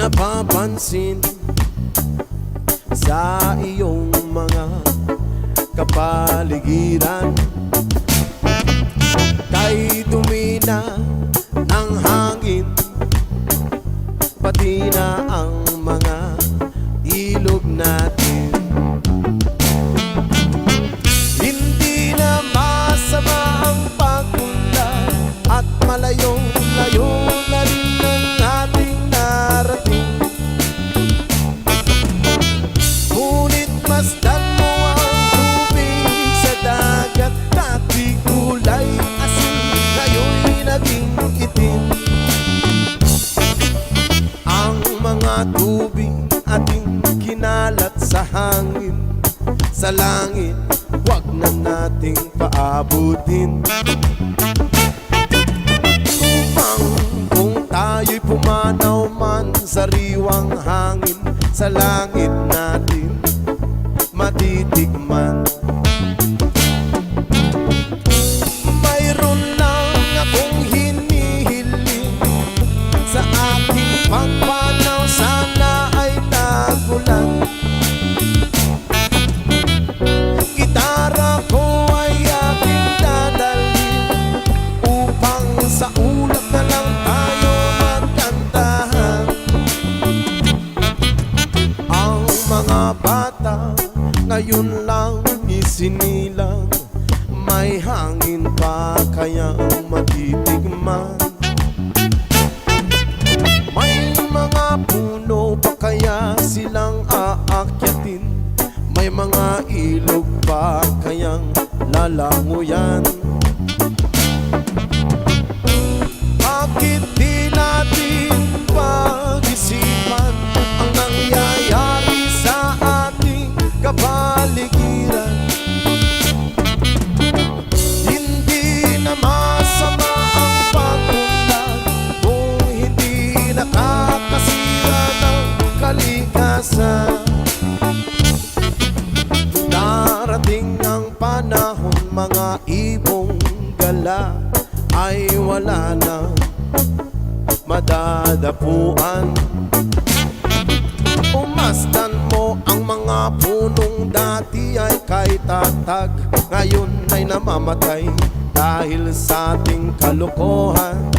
napapansin sa iyong mga kapaligiran. Kay dumi na ng hangin, pati na ang mga ilog natin. Hindi na masama ang pagpunta at malayong-layo na rin ang ating narating. Ngunit masdan mo ang tubig sa dagat, dati kulay asin, ngayon'y naging itim. Ang mga tubig ating kinalat sa hangin, sa langit wag na nating paabutin. Upang kung tayo'y pumanaw man sa riwang hangin, sa langit natin matitikman. Mayroon lang akong hinihiling sa aking pagpanaw, sana ay tagulan. Gitara ko ay aking dadalhin upang sa ulap na lang tayo magkantahan. Ang mga bata ngayon lang isinilang, may hangin pa kayang matitikman. May mga puno pa kaya silang aakyatin, may mga ilog pa kayang lalanguyan. Bakit di natin pag-isipan ang nangyayari sa ating kapaligiran? Hindi na masama ang pagpunta kung hindi nakakasira ng kalikasan. Darating ang panahon, mga ibong gala ay wala na madadapuan. Umasdan mo ang mga punong dati ay kay tatag, ngayon ay namamatay dahil sa ating kalokohan.